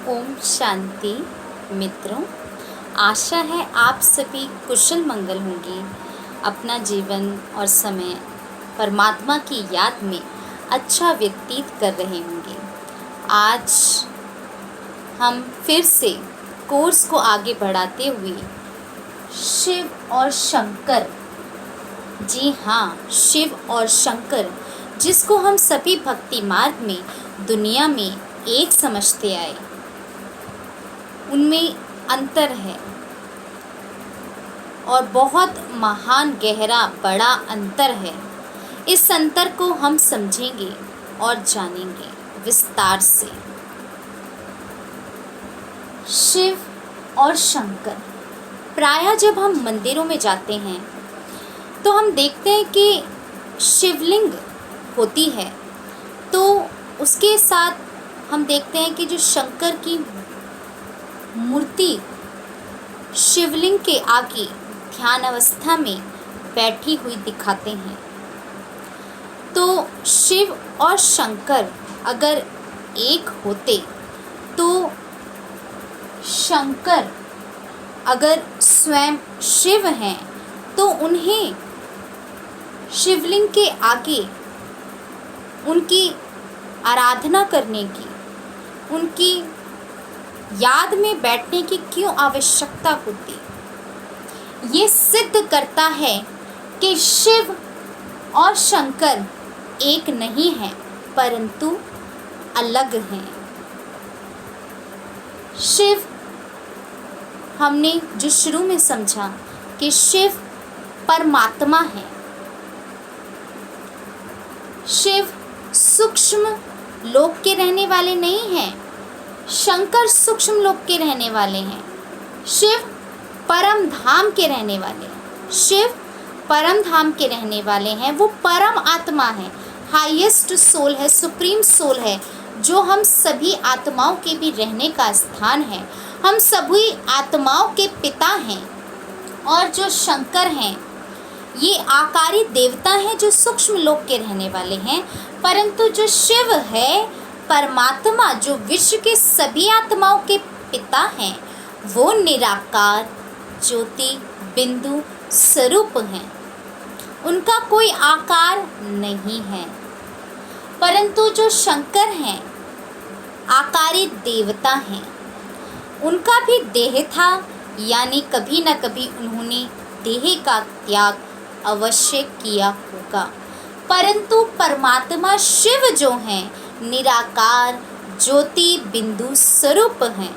ओम शांति। मित्रों, आशा है आप सभी कुशल मंगल होंगे, अपना जीवन और समय परमात्मा की याद में अच्छा व्यतीत कर रहे होंगे। आज हम फिर से कोर्स को आगे बढ़ाते हुए शिव और शंकर, जी हाँ, शिव और शंकर, जिसको हम सभी भक्ति मार्ग में दुनिया में एक समझते आए, उनमें अंतर है और बहुत महान, गहरा, बड़ा अंतर है। इस अंतर को हम समझेंगे और जानेंगे विस्तार से। शिव और शंकर, प्रायः जब हम मंदिरों में जाते हैं तो हम देखते हैं कि शिवलिंग होती है, तो उसके साथ हम देखते हैं कि जो शंकर की मूर्ति शिवलिंग के आगे ध्यान अवस्था में बैठी हुई दिखाते हैं। तो शिव और शंकर अगर एक होते तो शंकर अगर स्वयं शिव हैं तो उन्हें शिवलिंग के आगे उनकी आराधना करने की, उनकी याद में बैठने की क्यों आवश्यकता होती। ये सिद्ध करता है कि शिव और शंकर एक नहीं हैं, परंतु अलग हैं। शिव, हमने जो शुरू में समझा कि शिव परमात्मा है। शिव सूक्ष्म लोक के रहने वाले नहीं हैं, शंकर सूक्ष्म लोक के रहने वाले हैं। शिव परम धाम के रहने वाले हैं, शिव परम धाम के रहने वाले हैं। वो परम आत्मा है, हाईएस्ट सोल है, सुप्रीम सोल है, जो हम सभी आत्माओं के भी रहने का स्थान है। हम सभी आत्माओं के पिता हैं। और जो शंकर हैं, ये आकारी देवता हैं जो सूक्ष्म लोक के रहने वाले हैं। परंतु जो शिव है, परमात्मा, जो विश्व के सभी आत्माओं के पिता हैं, वो निराकार ज्योति बिंदु स्वरूप हैं। उनका कोई आकार नहीं है। परंतु जो शंकर हैं, आकारी देवता हैं। उनका भी देह था, यानी कभी न कभी उन्होंने देह का त्याग अवश्य किया होगा। परंतु परमात्मा शिव जो हैं, निराकार ज्योति बिंदु स्वरूप हैं।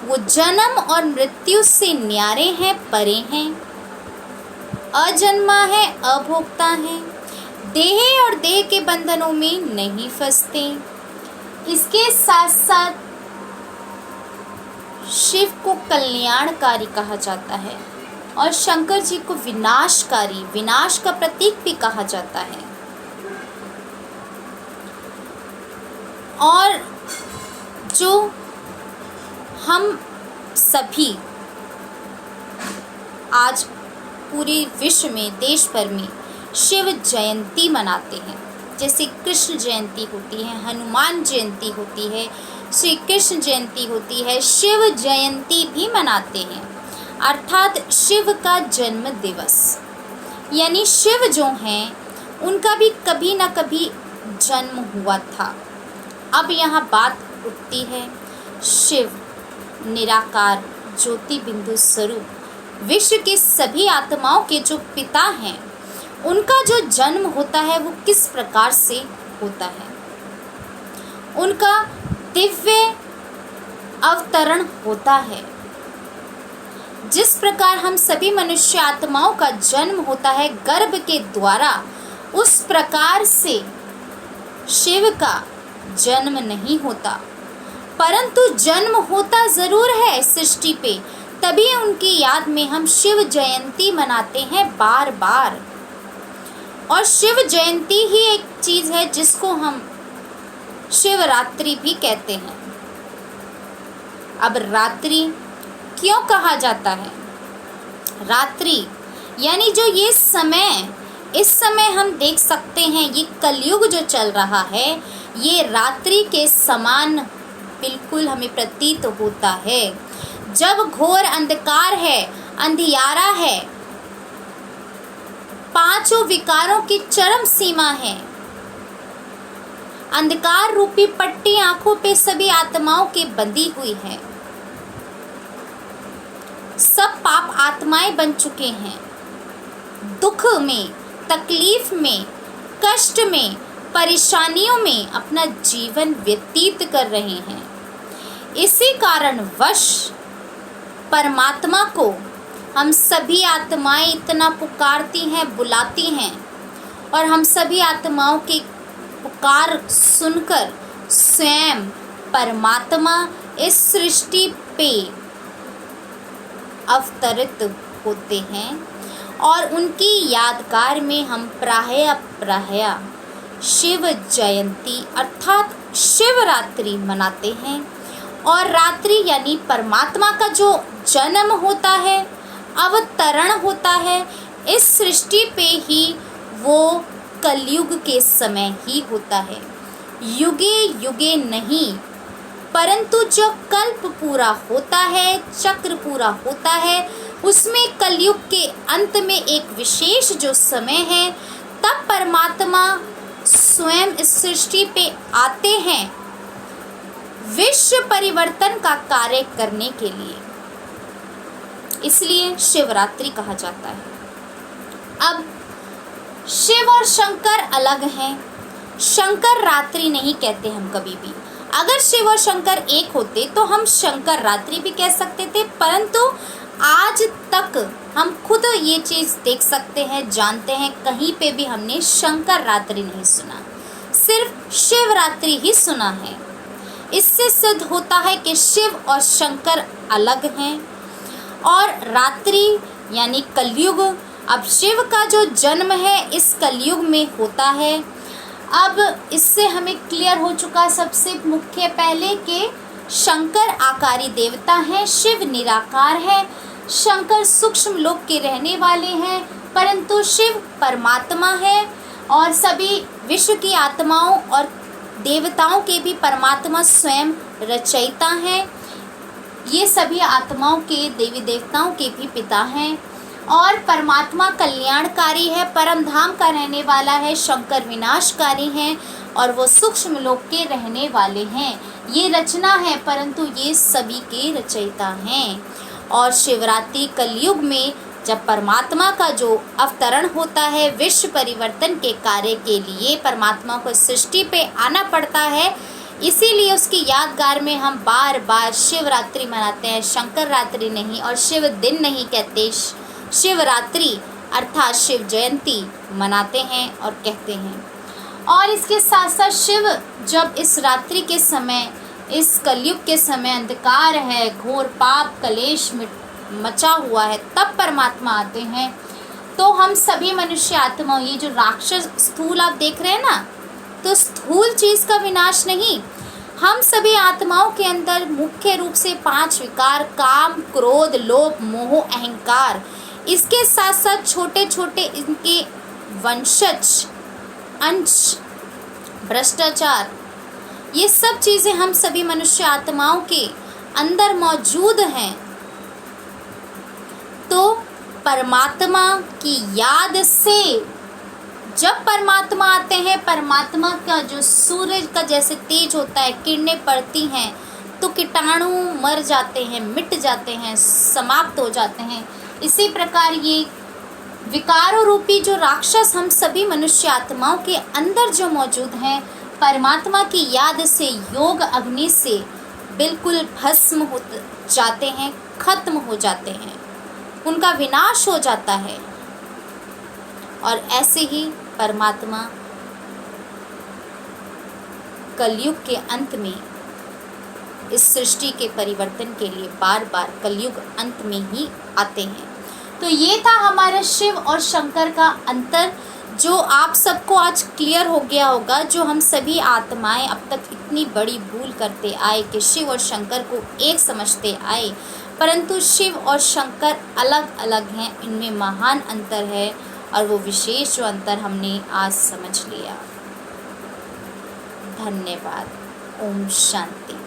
वो जन्म और मृत्यु से न्यारे हैं, परे हैं, अजन्मा है, अभोक्ता है, देह और देह के बंधनों में नहीं फंसते। इसके साथ साथ शिव को कल्याणकारी कहा जाता है और शंकर जी को विनाशकारी, विनाश का प्रतीक भी कहा जाता है। और जो हम सभी आज पूरे विश्व में, देश भर में शिव जयंती मनाते हैं। जैसे कृष्ण जयंती होती है, हनुमान जयंती होती है, श्री कृष्ण जयंती होती है, शिव जयंती भी मनाते हैं। अर्थात शिव का जन्म दिवस, यानी शिव जो हैं उनका भी कभी ना कभी जन्म हुआ था। अब यहाँ बात उठती है, शिव निराकार ज्योति बिंदु स्वरूप, विश्व के सभी आत्माओं के जो पिता हैं, उनका जो जन्म होता है वो किस प्रकार से होता है। उनका दिव्य अवतरण होता है। जिस प्रकार हम सभी मनुष्य आत्माओं का जन्म होता है गर्भ के द्वारा, उस प्रकार से शिव का जन्म नहीं होता। परंतु जन्म होता ज़रूर है सृष्टि पे, तभी उनकी याद में हम शिव जयंती मनाते हैं बार बार। और शिव जयंती ही एक चीज़ है जिसको हम शिवरात्रि भी कहते हैं। अब रात्रि क्यों कहा जाता है? रात्रि यानी जो ये समय, इस समय हम देख सकते हैं, ये कलयुग जो चल रहा है, ये रात्रि के समान बिल्कुल हमें प्रतीत होता है। जब घोर अंधकार है, अंधियारा है, पांचों विकारों की चरम सीमा है, अंधकार रूपी पट्टी आंखों पे सभी आत्माओं की बंधी हुई है, सब पाप आत्माएं बन चुके हैं, दुख में, तकलीफ में, कष्ट में, परेशानियों में अपना जीवन व्यतीत कर रहे हैं। इसी कारणवश परमात्मा को हम सभी आत्माएं इतना पुकारती हैं, बुलाती हैं, और हम सभी आत्माओं की पुकार सुनकर स्वयं परमात्मा इस सृष्टि पे अवतरित होते हैं और उनकी यादगार में हम प्रायः शिव जयंती अर्थात शिवरात्रि मनाते हैं। और रात्रि यानी परमात्मा का जो जन्म होता है, अवतरण होता है इस सृष्टि पे ही, वो कलयुग के समय ही होता है, युगे युगे नहीं। परंतु जब कल्प पूरा होता है, चक्र पूरा होता है, उसमें कलयुग के अंत में एक विशेष जो समय है, तब परमात्मा स्वयं इस सृष्टि पे आते हैं विश्व परिवर्तन का कार्य करने के लिए। इसलिए शिवरात्रि कहा जाता है। अब शिव और शंकर अलग हैं। शंकर रात्रि नहीं कहते हम कभी भी। अगर शिव और शंकर एक होते तो हम शंकर रात्रि भी कह सकते थे, परंतु आज तक हम खुद ये चीज़ देख सकते हैं, जानते हैं, कहीं पे भी हमने शंकर रात्रि नहीं सुना, सिर्फ शिवरात्रि ही सुना है। इससे सिद्ध होता है कि शिव और शंकर अलग हैं। और रात्रि यानी कलयुग, अब शिव का जो जन्म है इस कलयुग में होता है। अब इससे हमें क्लियर हो चुका सबसे मुख्य पहले कि शंकर आकारी देवता हैं, शिव निराकार है। शंकर सूक्ष्म लोक के रहने वाले हैं, परंतु शिव परमात्मा है और सभी विश्व की आत्माओं और देवताओं के भी परमात्मा स्वयं रचयिता हैं। ये सभी आत्माओं के, देवी देवताओं के भी पिता हैं। और परमात्मा कल्याणकारी है, परम धाम का रहने वाला है। शंकर विनाशकारी हैं और वो सूक्ष्म लोक के रहने वाले हैं। ये रचना है, परंतु ये सभी के रचयिता हैं। और शिवरात्रि कलयुग में जब परमात्मा का जो अवतरण होता है विश्व परिवर्तन के कार्य के लिए, परमात्मा को सृष्टि पे आना पड़ता है, इसीलिए उसकी यादगार में हम बार बार शिवरात्रि मनाते हैं। शंकर रात्रि नहीं और शिव दिन नहीं कहते, शिवरात्रि अर्थात शिव जयंती मनाते हैं और कहते हैं। और इसके साथ साथ शिव जब इस रात्रि के समय, इस कलयुग के समय अंधकार है, घोर पाप कलेश मचा हुआ है, तब परमात्मा आते हैं। तो हम सभी मनुष्य आत्मा, ये जो राक्षस स्थूल आप देख रहे हैं ना, तो स्थूल चीज़ का विनाश नहीं, हम सभी आत्माओं के अंदर मुख्य रूप से 5 विकार, काम, क्रोध, लोभ, मोह, अहंकार, इसके साथ साथ छोटे छोटे इनके वंशज, अंश, भ्रष्टाचार, ये सब चीज़ें हम सभी मनुष्य आत्माओं के अंदर मौजूद हैं। तो परमात्मा की याद से जब परमात्मा आते हैं, परमात्मा का जो सूरज का जैसे तेज होता है, किरणें पड़ती हैं तो कीटाणु मर जाते हैं, मिट जाते हैं, समाप्त हो जाते हैं। इसी प्रकार ये विकारों रूपी जो राक्षस हम सभी मनुष्य आत्माओं के अंदर जो मौजूद हैं, परमात्मा की याद से, योग अग्नि से बिल्कुल भस्म हो जाते हैं, खत्म हो जाते हैं, उनका विनाश हो जाता है। और ऐसे ही परमात्मा कलयुग के अंत में इस सृष्टि के परिवर्तन के लिए बार बार कलयुग अंत में ही आते हैं। तो ये था हमारा शिव और शंकर का अंतर, जो आप सबको आज क्लियर हो गया होगा। जो हम सभी आत्माएं अब तक इतनी बड़ी भूल करते आए कि शिव और शंकर को एक समझते आए, परंतु शिव और शंकर अलग अलग हैं, इनमें महान अंतर है और वो विशेष जो अंतर हमने आज समझ लिया। धन्यवाद। ओम शांति।